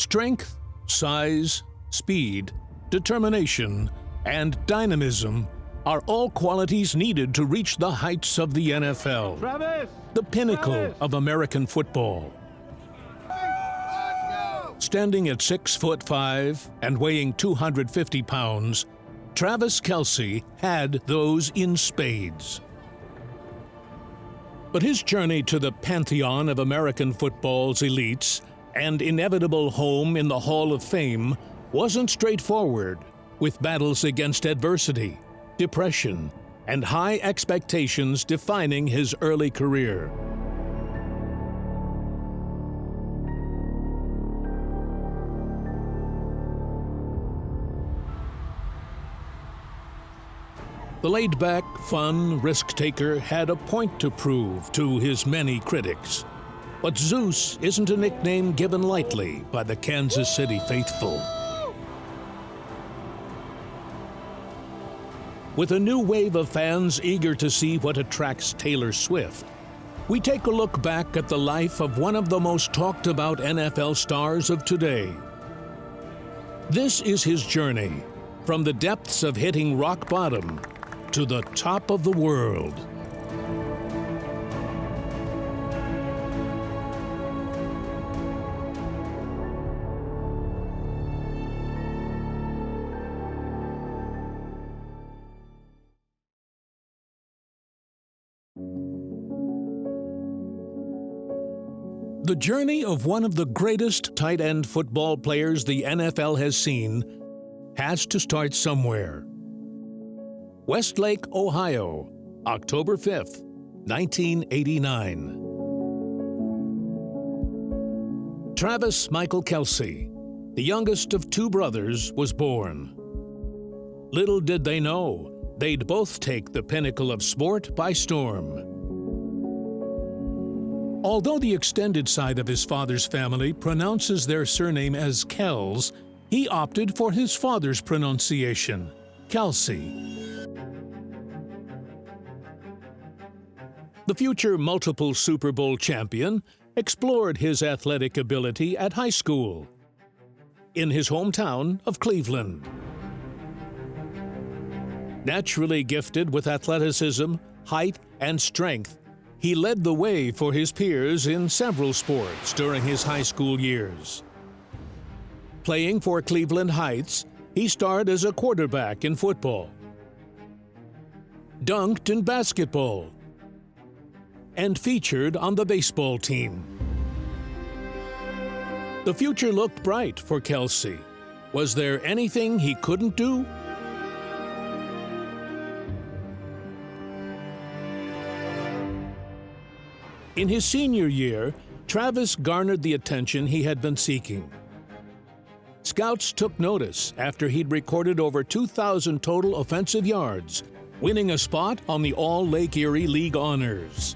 Strength, size, speed, determination, and dynamism are all qualities needed to reach the heights of the NFL, Travis! the pinnacle Travis! of American football. Standing at 6'5" and weighing 250 pounds, Travis Kelce had those in spades. But his journey to the pantheon of American football's elites and inevitable home in the Hall of Fame wasn't straightforward, with battles against adversity, depression, and high expectations defining his early career. The laid-back, fun risk-taker had a point to prove to his many critics. But Zeus isn't a nickname given lightly by the Kansas City faithful. With a new wave of fans eager to see what attracts Taylor Swift, we take a look back at the life of one of the most talked-about NFL stars of today. This is his journey from the depths of hitting rock bottom to the top of the world. The journey of one of the greatest tight end football players the NFL has seen has to start somewhere. Westlake, Ohio, October 5th, 1989. Travis Michael Kelce, the youngest of two brothers, was born. Little did they know, they'd both take the pinnacle of sport by storm. Although the extended side of his father's family pronounces their surname as Kells, he opted for his father's pronunciation, Kelce. The future multiple Super Bowl champion explored his athletic ability at high school, in his hometown of Cleveland. Naturally gifted with athleticism, height, and strength, he led the way for his peers in several sports during his high school years. Playing for Cleveland Heights, he starred as a quarterback in football, dunked in basketball, and featured on the baseball team. The future looked bright for Kelce. Was there anything he couldn't do? In his senior year, Travis garnered the attention he had been seeking. Scouts took notice after he'd recorded over 2,000 total offensive yards, winning a spot on the All-Lake Erie League honors.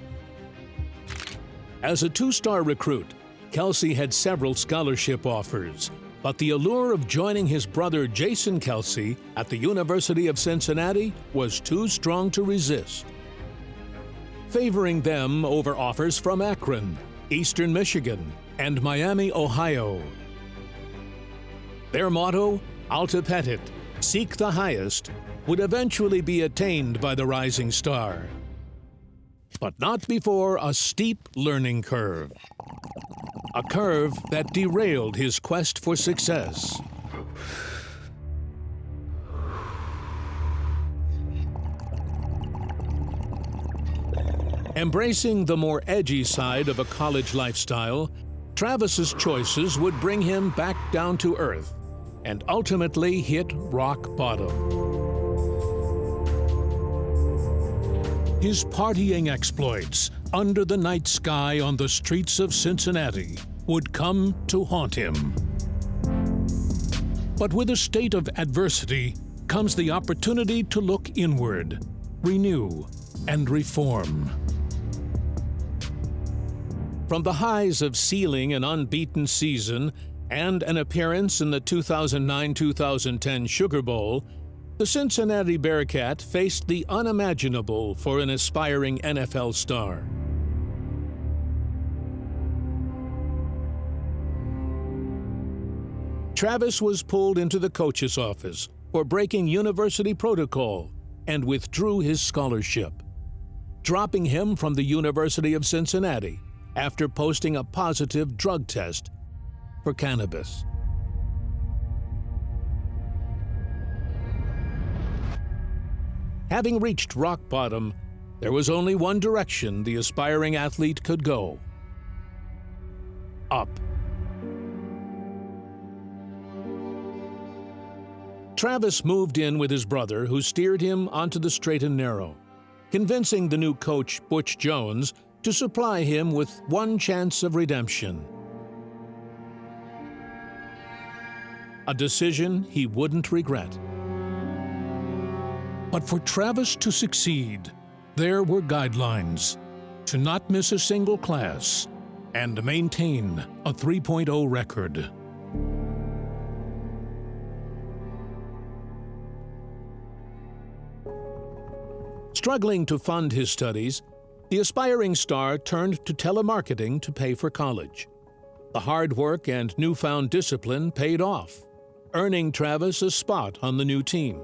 As a two-star recruit, Kelce had several scholarship offers, but the allure of joining his brother Jason Kelce at the University of Cincinnati was too strong to resist, favoring them over offers from Akron, Eastern Michigan, and Miami, Ohio. Their motto, Alta Petit, seek the highest, would eventually be attained by the rising star. But not before a steep learning curve. A curve that derailed his quest for success. Embracing the more edgy side of a college lifestyle, Travis's choices would bring him back down to earth and ultimately hit rock bottom. His partying exploits under the night sky on the streets of Cincinnati would come to haunt him. But with a state of adversity comes the opportunity to look inward, renew, and reform. From the highs of sealing an unbeaten season and an appearance in the 2009-2010 Sugar Bowl, the Cincinnati Bearcat faced the unimaginable for an aspiring NFL star. Travis was pulled into the coach's office for breaking university protocol and withdrew his scholarship, dropping him from the University of Cincinnati after posting a positive drug test for cannabis. Having reached rock bottom, there was only one direction the aspiring athlete could go: up. Travis moved in with his brother, who steered him onto the straight and narrow, convincing the new coach, Butch Jones, to supply him with one chance of redemption. A decision he wouldn't regret. But for Travis to succeed, there were guidelines: to not miss a single class and maintain a 3.0 record. Struggling to fund his studies, the aspiring star turned to telemarketing to pay for college. The hard work and newfound discipline paid off, earning Travis a spot on the new team.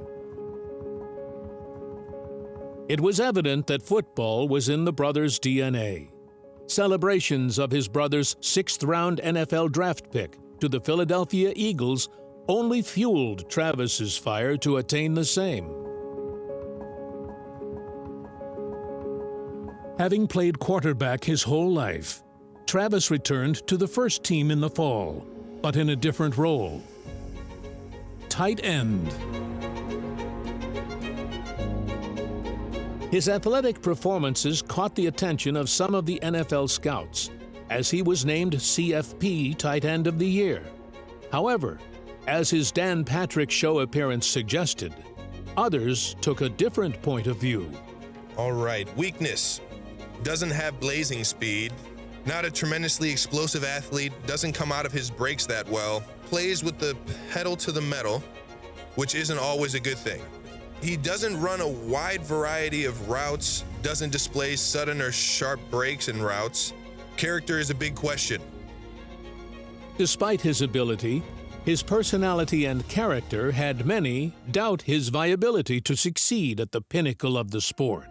It was evident that football was in the brothers' DNA. Celebrations of his brother's sixth-round NFL draft pick to the Philadelphia Eagles only fueled Travis's fire to attain the same. Having played quarterback his whole life, Travis returned to the first team in the fall, but in a different role: tight end. His athletic performances caught the attention of some of the NFL scouts, as he was named CFP Tight End of the Year. However, as his Dan Patrick Show appearance suggested, others took a different point of view. All right, weakness. Doesn't have blazing speed. Not a tremendously explosive athlete. Doesn't come out of his breaks that well. Plays with the pedal to the metal, which isn't always a good thing. He doesn't run a wide variety of routes. Doesn't display sudden or sharp breaks in routes. Character is a big question. Despite his ability, his personality and character had many doubt his viability to succeed at the pinnacle of the sport.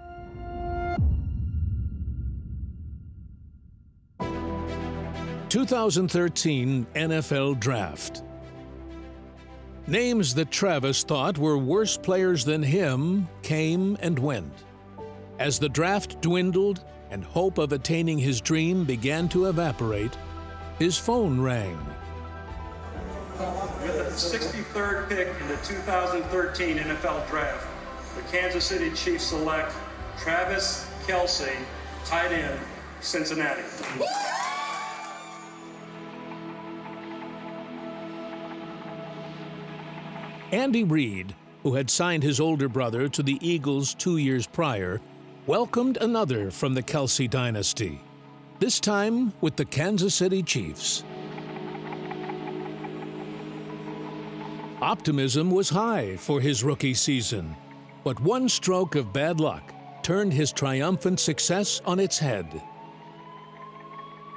(2013) NFL Draft. Names that Travis thought were worse players than him came and went. As the draft dwindled and hope of attaining his dream began to evaporate, his phone rang. With the 63rd pick in the 2013 NFL Draft, the Kansas City Chiefs select Travis Kelce, tight end, Cincinnati. Andy Reid, who had signed his older brother to the Eagles 2 years prior, welcomed another from the Kelce dynasty, this time with the Kansas City Chiefs. Optimism was high for his rookie season, but one stroke of bad luck turned his triumphant success on its head.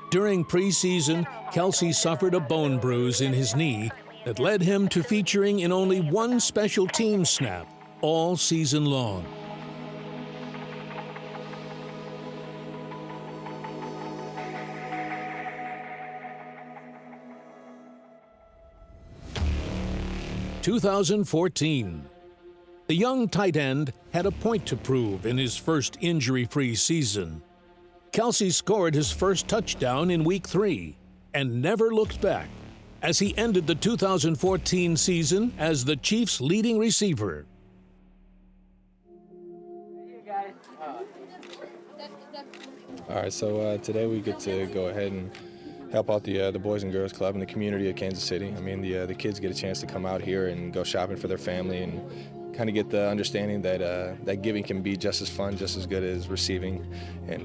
During preseason, Kelce suffered a bone bruise in his knee that led him to featuring in only one special team snap all season long. (2014). The young tight end had a point to prove in his first injury-free season. Kelce scored his first touchdown in Week 3 and never looked back, as he ended the 2014 season as the Chiefs' leading receiver. All right, so today we get to go ahead and help out the Boys and Girls Club in the community of Kansas City. I mean, the kids get a chance to come out here and go shopping for their family and kind of get the understanding that that giving can be just as fun, just as good as receiving. And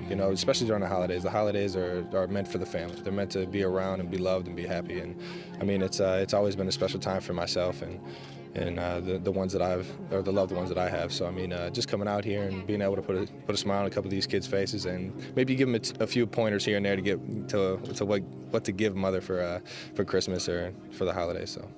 you know, especially during the holidays. The holidays are meant for the family. They're meant to be around and be loved and be happy. And I mean, it's always been a special time for myself and the ones that or the loved ones that I have. So I mean, just coming out here and being able to put a smile on a couple of these kids' faces and maybe give them a few pointers here and there to get to what to give mother for Christmas or for the holidays. So.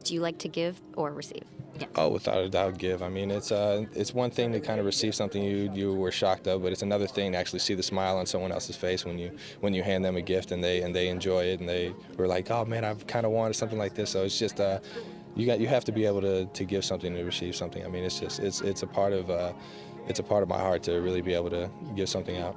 Do you like to give or receive? Yeah. Oh, without a doubt, give. I mean, it's one thing to kind of receive something you were shocked of, but it's another thing to actually see the smile on someone else's face when you hand them a gift and they enjoy it and they were like, oh man, I've kind of wanted something like this. So it's just you have to be able to give something to receive something. I mean, it's a part of my heart to really be able to give something out.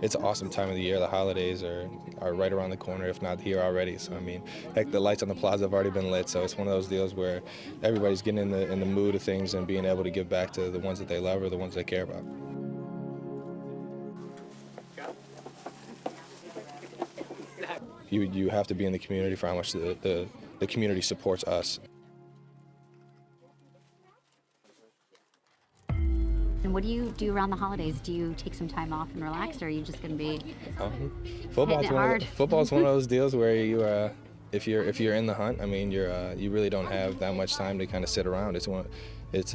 It's an awesome time of the year. The holidays are right around the corner, if not here already. So I mean, heck, the lights on the plaza have already been lit. So it's one of those deals where everybody's getting in the mood of things and being able to give back to the ones that they love or the ones they care about. You have to be in the community for how much the community supports us. And what do you do around the holidays? Do you take some time off and relax, or are you just going to be Football's one of those deals where you, if you're in the hunt, I mean, you really don't have that much time to kind of sit around. It's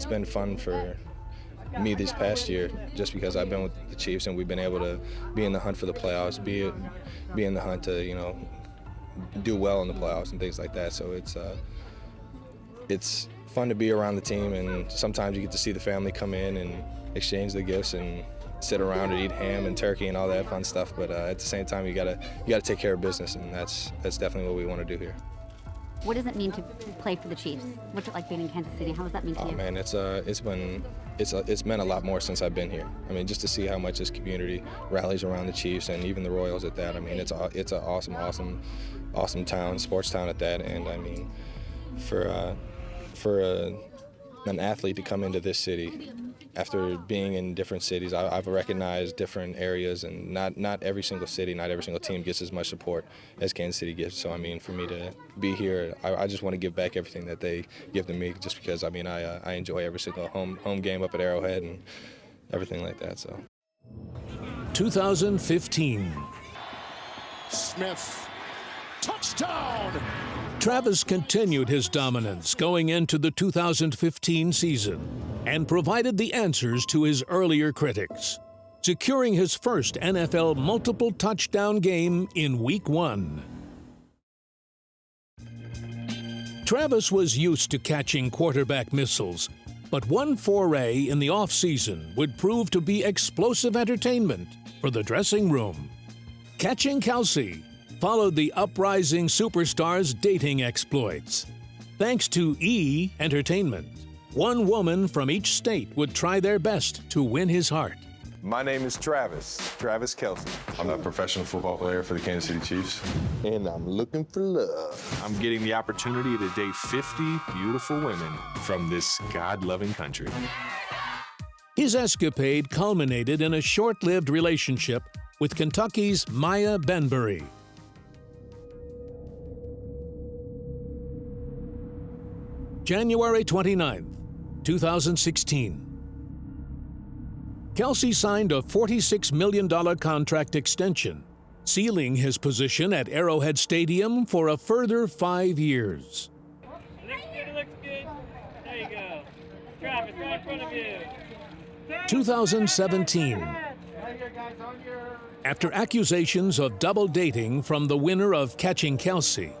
been fun for me this past year, just because I've been with the Chiefs and we've been able to be in the hunt for the playoffs, be in the hunt to do well in the playoffs and things like that. So it's fun to be around the team, and sometimes you get to see the family come in and exchange the gifts and sit around and eat ham and turkey and all that fun stuff. But at the same time, you gotta take care of business, and that's definitely what we want to do here. What does it mean to play for the Chiefs? What's it like being in Kansas City? How does that mean to you? Oh man, it's meant a lot more since I've been here. I mean, just to see how much this community rallies around the Chiefs and even the Royals at that. I mean, it's an awesome town, sports town at that. And I mean, for an athlete to come into this city after being in different cities, I've recognized different areas, and not every single city, not every single team gets as much support as Kansas City gives. So I mean, for me to be here, I just want to give back everything that they give to me, just because I mean I enjoy every single home game up at Arrowhead and everything like that. So 2015. Smith, touchdown! Travis continued his dominance going into the 2015 season and provided the answers to his earlier critics, securing his first NFL multiple touchdown game in Week 1. Travis was used to catching quarterback missiles, but one foray in the offseason would prove to be explosive entertainment for the dressing room. Catching Kelce followed the uprising superstar's dating exploits. Thanks to E! Entertainment, one woman from each state would try their best to win his heart. My name is Travis Kelce. I'm a professional football player for the Kansas City Chiefs. And I'm looking for love. I'm getting the opportunity to date 50 beautiful women from this God-loving country. His escapade culminated in a short-lived relationship with Kentucky's Maya Benbury. January 29th, 2016. Kelce signed a $46 million contract extension, sealing his position at Arrowhead Stadium for a further 5 years. It looks good. There you go. Travis, right in front of you. 2017. After accusations of double dating from the winner of Catching Kelce,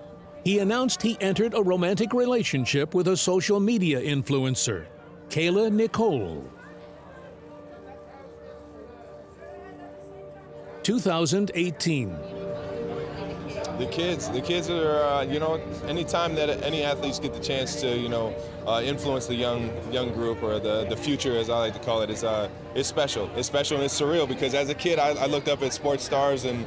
he announced he entered a romantic relationship with a social media influencer, Kayla Nicole. 2018. The kids are, anytime that any athletes get the chance to, influence the young group, or the future, as I like to call it, it's special. It's special and it's surreal, because as a kid, I looked up at sports stars and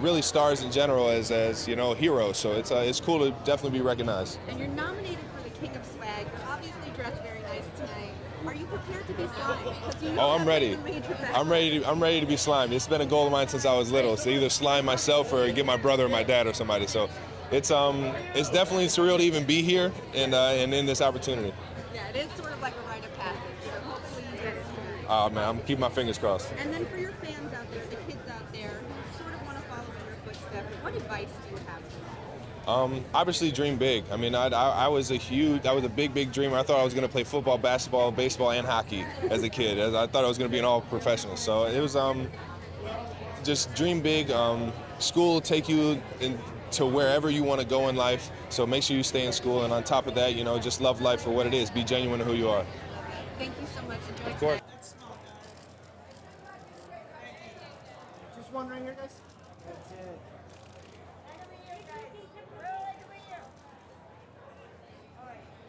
really stars in general as heroes. So it's cool to definitely be recognized. And you're nominated for the King of Swag. You're obviously dressed very nice tonight. Are you prepared to be slimed? I'm ready. I'm ready to be slimed. It's been a goal of mine since I was little, to either slime myself or get my brother or my dad or somebody. So It's definitely surreal to even be here and in this opportunity. Yeah, it is sort of like a rite of passage, so hopefully you get it tonight. Oh man, I'm keeping my fingers crossed. And then for your fans out there, the kids out there who sort of want to follow in your footsteps, what advice do you have for them? Obviously dream big. I mean, I was a big dreamer. I thought I was gonna play football, basketball, baseball, and hockey as a kid. I thought I was gonna be an all professional. So it was just dream big. School will take you to wherever you want to go in life. So make sure you stay in school. And on top of that, just love life for what it is. Be genuine to who you are. Thank you so much. Enjoy Of course. Just one right here, guys.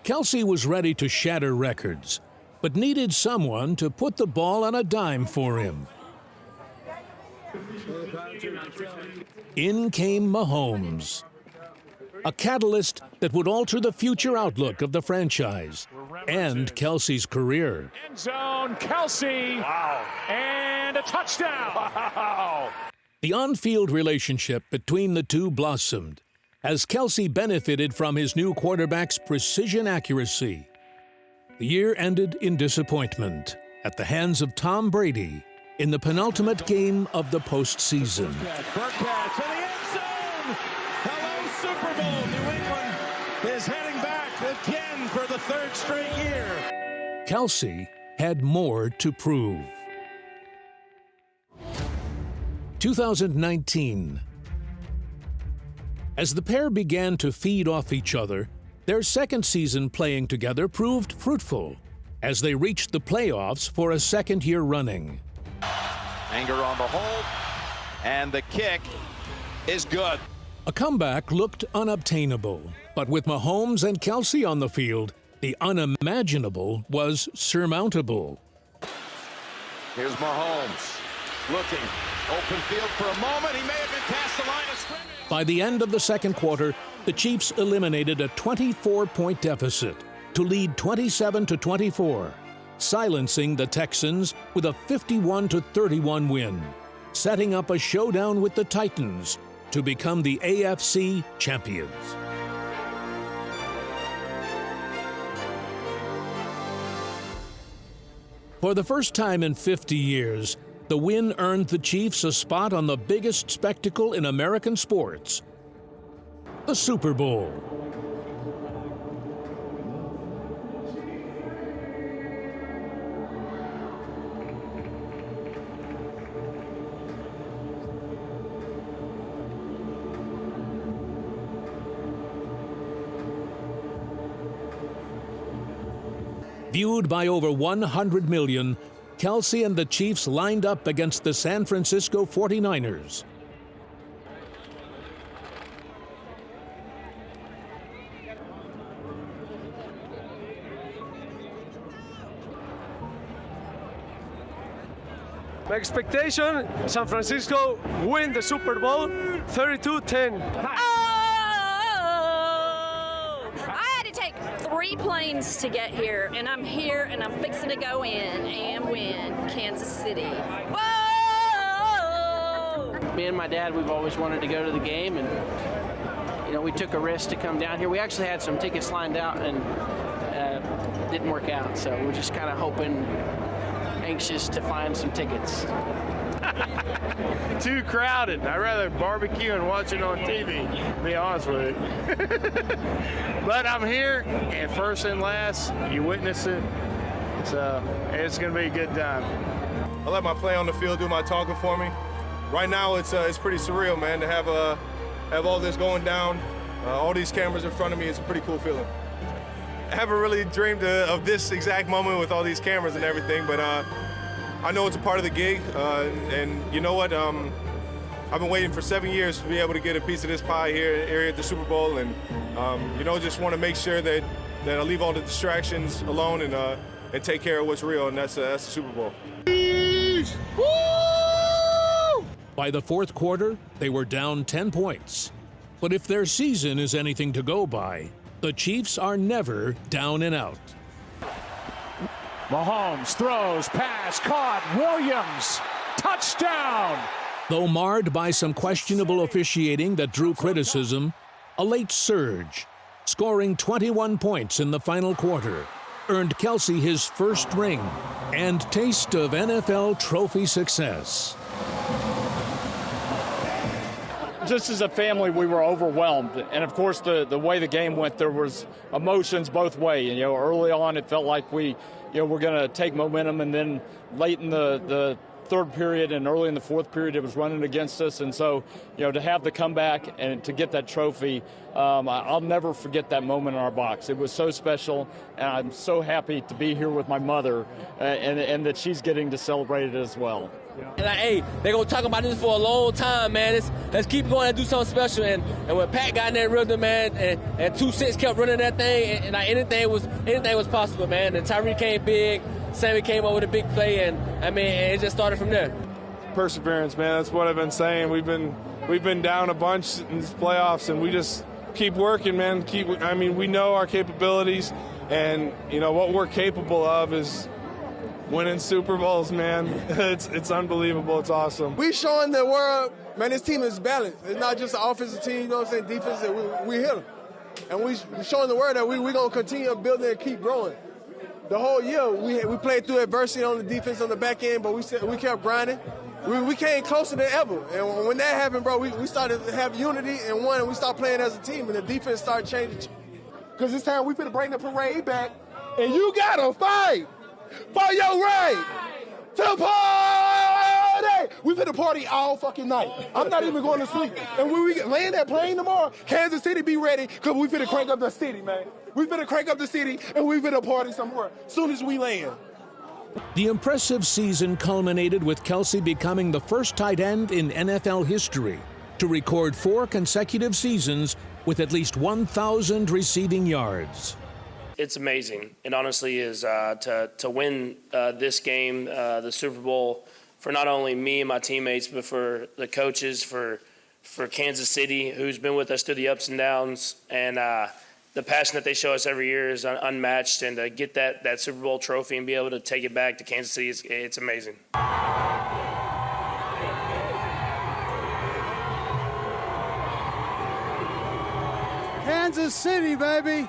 Kelce was ready to shatter records, but needed someone to put the ball on a dime for him. In came Mahomes, a catalyst that would alter the future outlook of the franchise and Kelce's career. End zone, Kelce. Wow. And a touchdown. Wow. The on-field relationship between the two blossomed as Kelce benefited from his new quarterback's precision accuracy. The year ended in disappointment at the hands of Tom Brady in the penultimate game of the postseason. Burkhead to the end zone. Hello, Super Bowl. New England is heading back again for the third straight year. Kelce had more to prove. 2019. As the pair began to feed off each other, their second season playing together proved fruitful as they reached the playoffs for a second year running. Anger on the hold, and the kick is good. A comeback looked unobtainable, but with Mahomes and Kelce on the field, the unimaginable was surmountable. Here's Mahomes looking, open field for a moment. He may have been past the line of scrimmage. By the end of the second quarter, the Chiefs eliminated a 24-point deficit to lead 27-24, silencing the Texans with a 51-31 win, setting up a showdown with the Titans to become the AFC champions. For the first time in 50 years, the win earned the Chiefs a spot on the biggest spectacle in American sports, the Super Bowl. Viewed by over 100 million, Kelce and the Chiefs lined up against the San Francisco 49ers. My expectation, San Francisco win the Super Bowl 32-10. I had to take 3 planes to get here, and I'm here, and I'm fixing to go in and win Kansas City. Whoa! Me and my dad, we've always wanted to go to the game, and we took a risk to come down here. We actually had some tickets lined out, and didn't work out, so we're just kind of hoping, anxious to find some tickets. Too crowded. I'd rather barbecue and watch it on TV, to be honest with you. But I'm here, and first and last, you witness it. So it's going to be a good time. I let my play on the field do my talking for me. Right now, it's pretty surreal, man, to have all this going down, all these cameras in front of me. It's a pretty cool feeling. I haven't really dreamed of this exact moment with all these cameras and everything, but I know it's a part of the gig, and you know what? I've been waiting for 7 years to be able to get a piece of this pie here at the Super Bowl, and just want to make sure that I leave all the distractions alone and take care of what's real, and that's the Super Bowl. By the fourth quarter, they were down 10 points. But if their season is anything to go by, the Chiefs are never down and out. Mahomes throws, pass, caught, Williams, touchdown! Though marred by some questionable officiating that drew criticism, A late surge, scoring 21 points in the final quarter, earned Kelce his first ring and taste of NFL trophy success. Just as a family, we were overwhelmed. And of course, the way the game went, there was emotions both ways. You know, early on, it felt like we were going to take momentum, and then late in the third period and early in the fourth period, it was running against us. And so, to have the comeback and to get that trophy, I'll never forget that moment in our box. It was so special, and I'm so happy to be here with my mother and that she's getting to celebrate it as well. And hey, they're going to talk about this for a long time, man. Let's keep going and do something special. And when Pat got in that rhythm, man, and 2-6 kept running that thing, and anything was possible, man. And Tyree came big, Sammy came over with a big play, and it just started from there. Perseverance, man. That's what I've been saying. We've been down a bunch in these playoffs, and we just keep working, man. We know our capabilities, and what we're capable of is winning Super Bowls, man. It's unbelievable. It's awesome. We showing the world, man, this team is balanced. It's not just an offensive team, defense, we hit them. And we showing the world that we're going to continue building and keep growing. The whole year, we played through adversity on the defense on the back end, but we kept grinding. We came closer than ever. And when that happened, bro, we started to have unity and and we started playing as a team, and the defense started changing. Because this time we finna bring the parade back, and you gotta fight for your right to party. We finna party all fucking night. I'm not even going to sleep. And when we land that plane tomorrow, Kansas City be ready, because we finna crank up the city, man. We finna crank up the city, and we finna party somewhere as soon as we land. The impressive season culminated with Kelce becoming the first tight end in NFL history to record 4 consecutive seasons with at least 1,000 receiving yards. It's amazing. It honestly is to win this game, the Super Bowl, for not only me and my teammates, but for the coaches, for Kansas City, who's been with us through the ups and downs, and the passion that they show us every year is unmatched. And to get that Super Bowl trophy and be able to take it back to Kansas City, it's amazing. Kansas City, baby.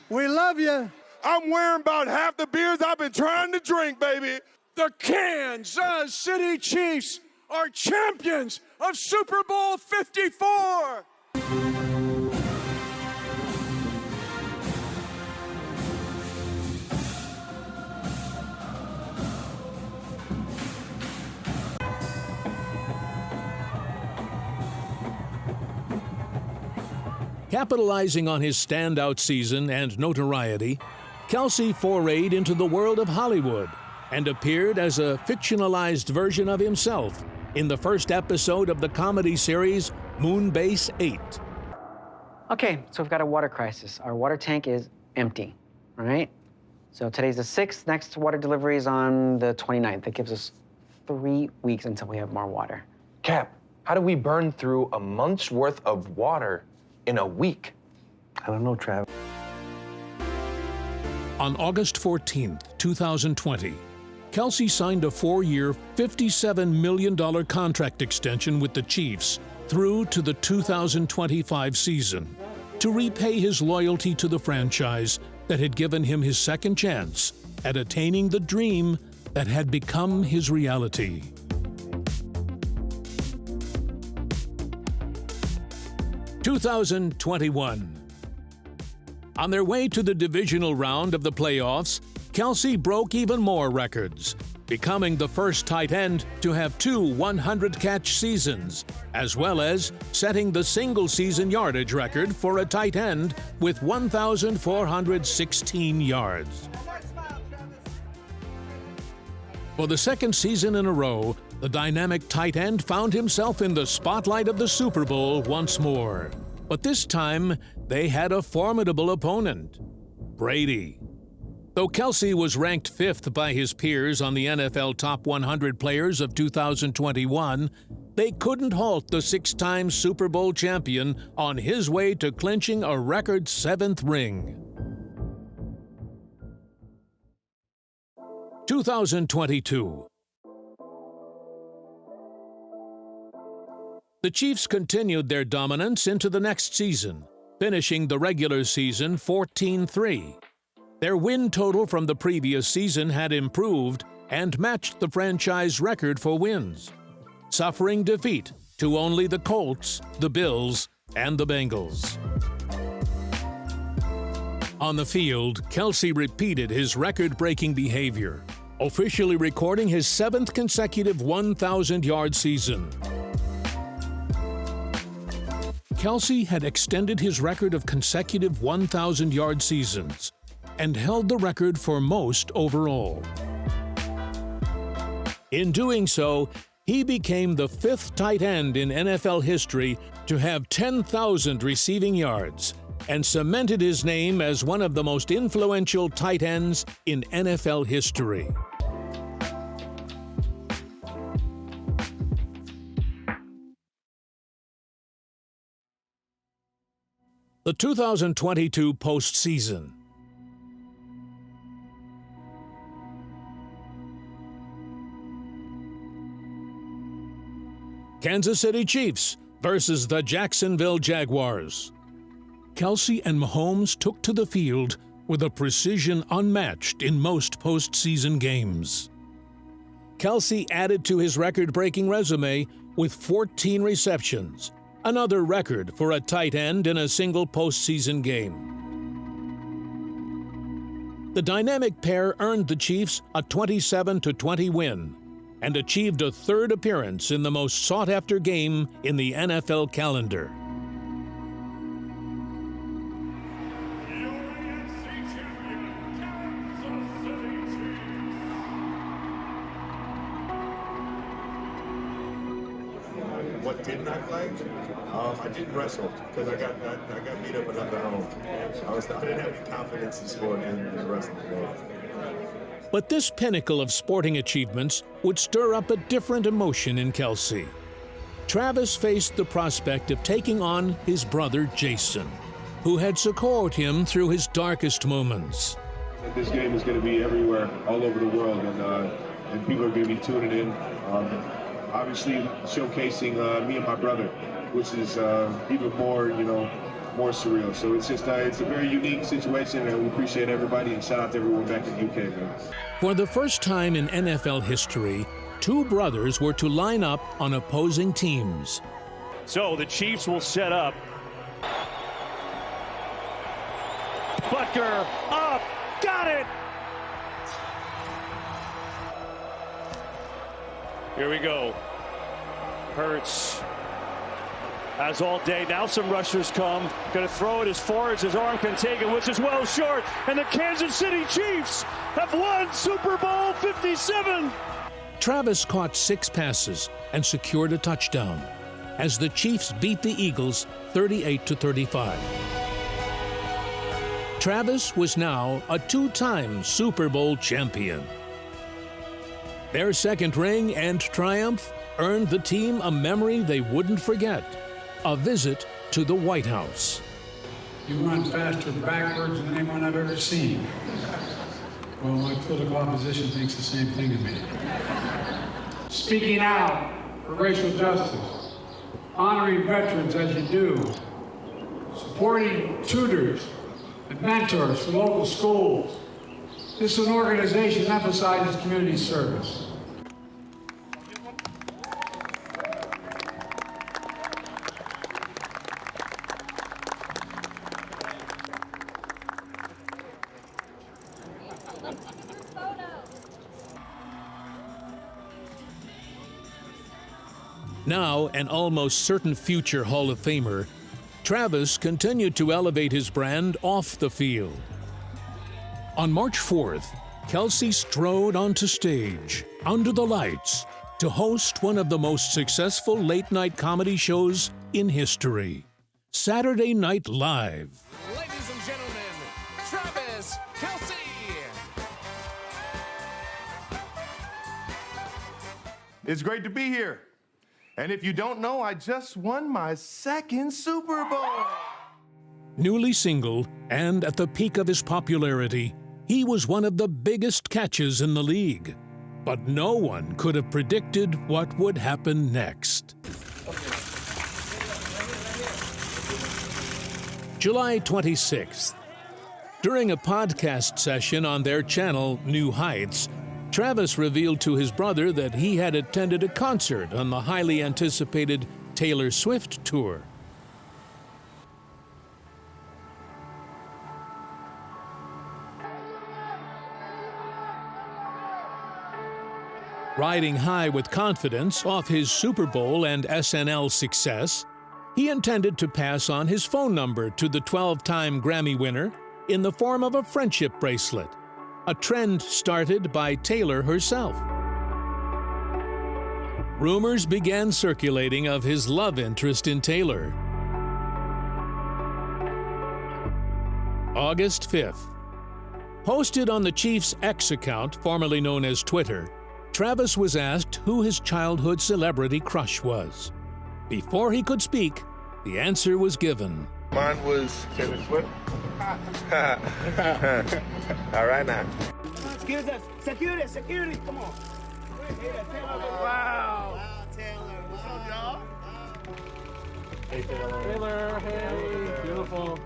We love you. I'm wearing about half the beers I've been trying to drink, baby. The Kansas City Chiefs are champions of Super Bowl 54. Capitalizing on his standout season and notoriety, Kelce forayed into the world of Hollywood and appeared as a fictionalized version of himself in the first episode of the comedy series Moonbase 8. Okay, so we've got a water crisis. Our water tank is empty, all right? So today's the 6th, next water delivery is on the 29th. That gives us 3 weeks until we have more water. Cap, how do we burn through a month's worth of water in a week? I don't know, Trav. On August 14, 2020, Kelce signed a 4-year, $57 million contract extension with the Chiefs through to the 2025 season to repay his loyalty to the franchise that had given him his second chance at attaining the dream that had become his reality. (2021). On their way to the divisional round of the playoffs, Kelce broke even more records, becoming the first tight end to have 2 100-catch seasons, as well as setting the single-season yardage record for a tight end with 1,416 yards. For the second season in a row, the dynamic tight end found himself in the spotlight of the Super Bowl once more. But this time, they had a formidable opponent, Brady. Though Kelce was ranked 5th by his peers on the NFL Top 100 Players of 2021, they couldn't halt the 6-time Super Bowl champion on his way to clinching a record 7th ring. 2022. The Chiefs continued their dominance into the next season, finishing the regular season 14-3. Their win total from the previous season had improved and matched the franchise record for wins, suffering defeat to only the Colts, the Bills, and the Bengals. On the field, Kelce repeated his record-breaking behavior, officially recording his 7th consecutive 1,000-yard season. Kelce had extended his record of consecutive 1,000-yard seasons and held the record for most overall. In doing so, he became the 5th tight end in NFL history to have 10,000 receiving yards and cemented his name as one of the most influential tight ends in NFL history. The 2022 postseason. Kansas City Chiefs versus the Jacksonville Jaguars. Kelce and Mahomes took to the field with a precision unmatched in most postseason games. Kelce added to his record-breaking resume with 14 receptions, another record for a tight end in a single postseason game. The dynamic pair earned the Chiefs a 27-20 win and achieved a 3rd appearance in the most sought-after game in the NFL calendar. What didn't I like? I didn't wrestle because I got beat up another home. I didn't have any confidence in sport in wrestling. But this pinnacle of sporting achievements would stir up a different emotion in Kelce. Travis faced the prospect of taking on his brother Jason, who had supported him through his darkest moments. This game is going to be everywhere, all over the world, and people are going to be tuning in. Obviously, showcasing me and my brother, which is even more, more surreal. So it's just it's a very unique situation, and we appreciate everybody, and shout out to everyone back in the UK, man. For the first time in NFL history, 2 brothers were to line up on opposing teams. So the Chiefs will set up. Butker up, got it! Here we go. Hurts has all day. Now some rushers come. Going to throw it as far as his arm can take it, which is well short. And the Kansas City Chiefs have won Super Bowl 57. Travis caught 6 passes and secured a touchdown as the Chiefs beat the Eagles 38-35. Travis was now a 2-time Super Bowl champion. Their 2nd ring and triumph earned the team a memory they wouldn't forget, a visit to the White House. You run faster backwards than anyone I've ever seen. Well, my political opposition thinks the same thing of me. Speaking out for racial justice, honoring veterans as you do, supporting tutors and mentors for local schools. This is an organization that emphasizes community service. Now an almost certain future Hall of Famer, Travis continued to elevate his brand off the field. On March 4th, Kelce strode onto stage, under the lights, to host one of the most successful late-night comedy shows in history, Saturday Night Live. Ladies and gentlemen, Travis Kelce. It's great to be here. And if you don't know, I just won my 2nd Super Bowl. Newly single and at the peak of his popularity, he was one of the biggest catches in the league. But no one could have predicted what would happen next. July 26th. During a podcast session on their channel, New Heights, Travis revealed to his brother that he had attended a concert on the highly anticipated Taylor Swift tour. Riding high with confidence off his Super Bowl and SNL success, he intended to pass on his phone number to the 12-time Grammy winner in the form of a friendship bracelet, a trend started by Taylor herself. Rumors began circulating of his love interest in Taylor. August 5th. Posted on the Chiefs' X account, formerly known as Twitter, Travis was asked who his childhood celebrity crush was. Before he could speak, the answer was given. Mine was Taylor Swift. All right now. Excuse us. Security, come on. Wow, Taylor. What's up, y'all? Hey, Taylor. Taylor, hey, beautiful.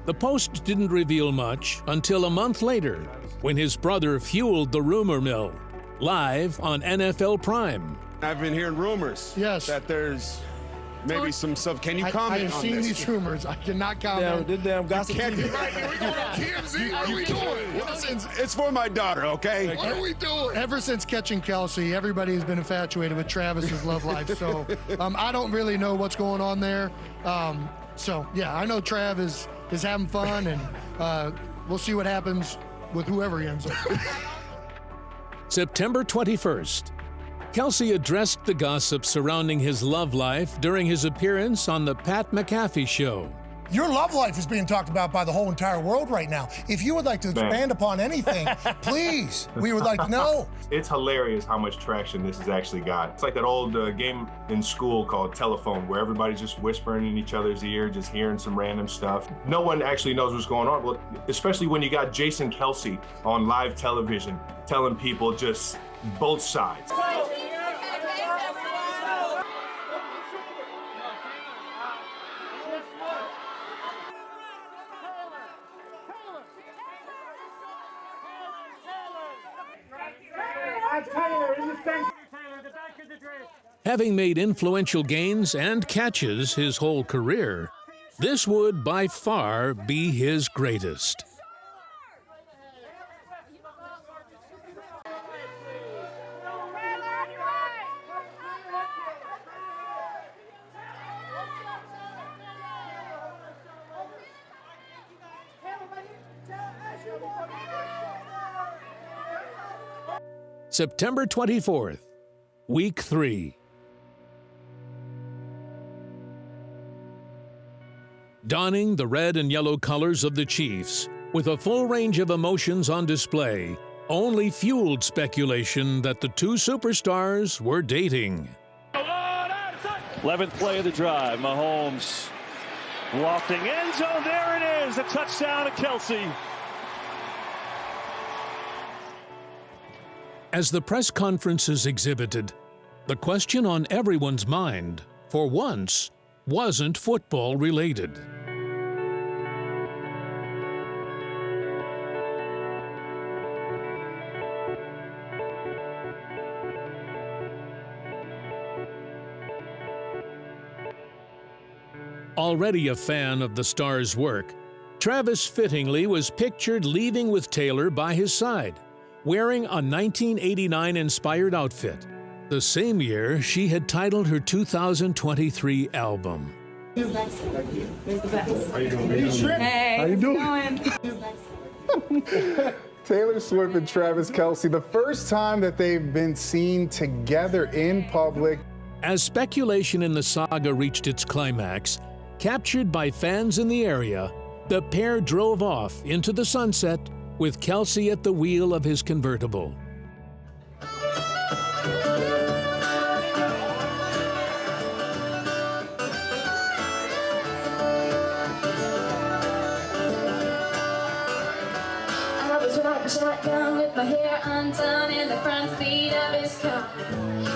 The post didn't reveal much until a month later, when his brother fueled the rumor mill, live on NFL Prime. I've been hearing rumors. Yes. That there's maybe some stuff. Can you comment on this? I have seen these rumors. I cannot comment. Yeah, damn gossip. Right here, we going on TMZ. What are we doing? It's for my daughter, okay? What are we doing? Ever since catching Kelce, everybody has been infatuated with Travis's love life. So I don't really know what's going on there. So yeah, I know Trav is having fun, and we'll see what happens with whoever he ends up. September 21st. Kelce addressed the gossip surrounding his love life during his appearance on the Pat McAfee Show. Your love life is being talked about by the whole entire world right now. If you would like to expand upon anything, please, we would like to know. It's hilarious how much traction this has actually got. It's like that old game in school called telephone, where everybody's just whispering in each other's ear, just hearing some random stuff. No one actually knows what's going on, well, especially when you got Jason Kelce on live television telling people just both sides. Having made influential gains and catches his whole career, this would by far be his greatest. September 24th, Week 3. Donning the red and yellow colors of the Chiefs, with a full range of emotions on display, only fueled speculation that the two superstars were dating. 11th play of the drive. Mahomes lofting end zone. There it is. A touchdown to Kelce. As the press conferences exhibited, the question on everyone's mind, for once, wasn't football related. Already a fan of the star's work, Travis fittingly was pictured leaving with Taylor by his side, wearing a 1989-inspired outfit, the same year she had titled her 2023 album. You're the best. How you doing, baby? Hey, how you doing? Taylor Swift and Travis Kelce, the first time that they've been seen together in public. As speculation in the saga reached its climax, captured by fans in the area, the pair drove off into the sunset with Kelce at the wheel of his convertible. I was riding shotgun with my hair undone in the front seat of his car.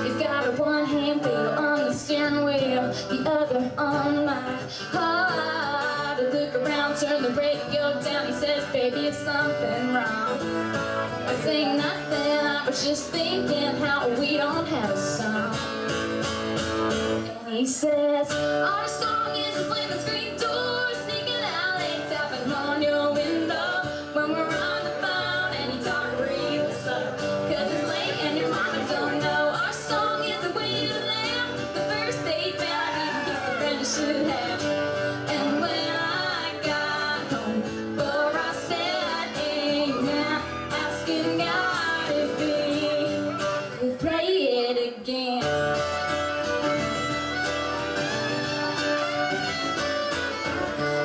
He's got a one-hand feel on the steering wheel, the other on my heart. I look turned the radio down. He says, baby, it's something wrong. I say nothing, I was just thinking how we don't have a song. And he says, our song is a flame and screen door, sneaking out late, tapping on your window when we're on the phone, and he talk real slow, 'cause it's late and your mama don't know. Our song is the way to lamb, the first date that I even kissed a friend you should have. And when I got home, for I said amen, asking God if he could play it again.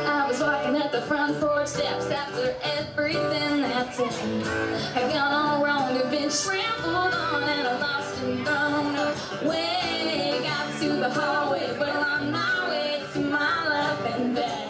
I was walking at the front porch steps after everything that day had gone all wrong, had been trampled on and I lost and thrown away. Got to the hallway, well on my way to my loving bed.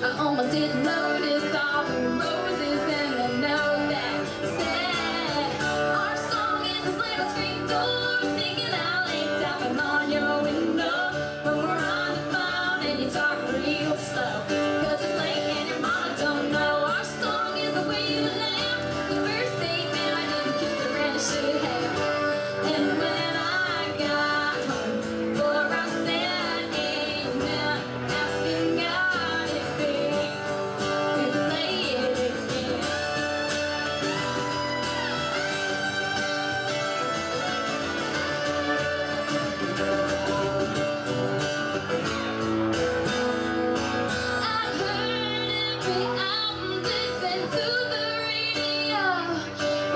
I almost didn't notice all the roses in the note that said, our song is a slave on screen door, sneaking out late, tapping on your window when we're on the phone and you talk real slow, 'cause it's late and your mama don't know. Our song is the way you laugh, the first date man I didn't kiss the friend I should have. And when I got home, for I said amen, asking God if he could play it again. I heard every album, listened to the radio,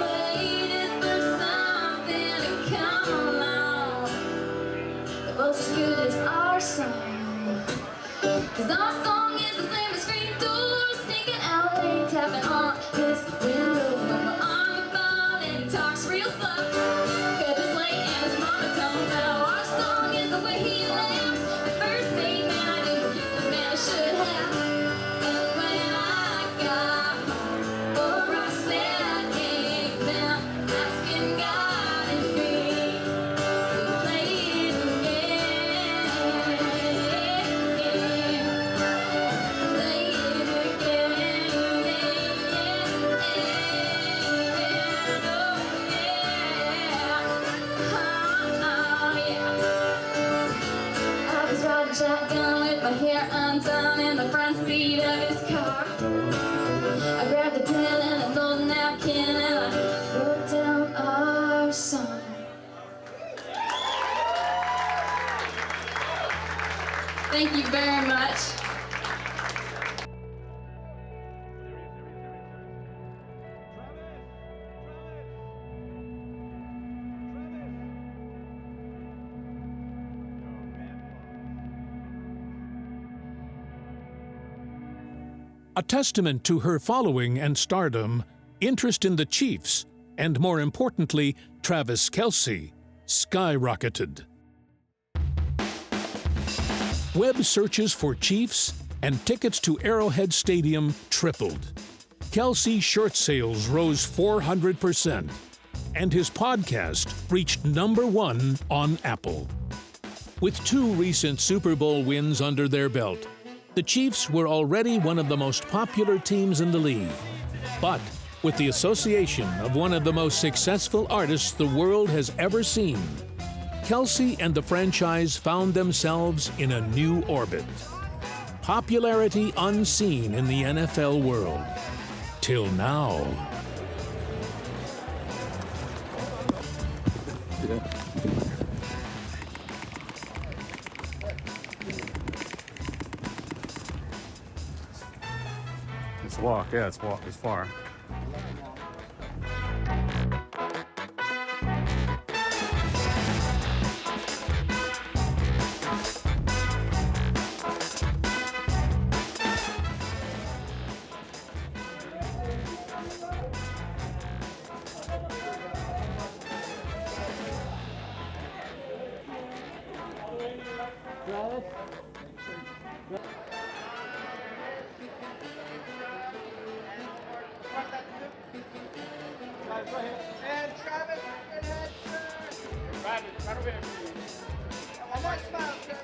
waited for something to come along that was as good as our song. 'Cause our song is the same as screen doors, sneaking out late, tapping on his window when we're on the phone and he talks real slow, 'cause it's late and his mama don't know. Our song is the way he laughs, the first date man I didn't kiss the man I should have. And when I got home, for I said amen, asking God if he could play it again. Play it again. I was riding shotgun with my hair undone in the front seat of his car. I grabbed a pen and an old napkin and I wrote down our song. Thank you very much. A testament to her following and stardom, interest in the Chiefs, and more importantly, Travis Kelce, skyrocketed. Web searches for Chiefs and tickets to Arrowhead Stadium tripled. Kelce shirt sales rose 400%, and his podcast reached #1 on Apple. With 2 recent Super Bowl wins under their belt, the Chiefs were already one of the most popular teams in the league. But with the association of one of the most successful artists the world has ever seen, Kelce and the franchise found themselves in a new orbit. Popularity unseen in the NFL world. Till now. It's walk, yeah, it's far. And Travis, right over here. One more smile, Travis.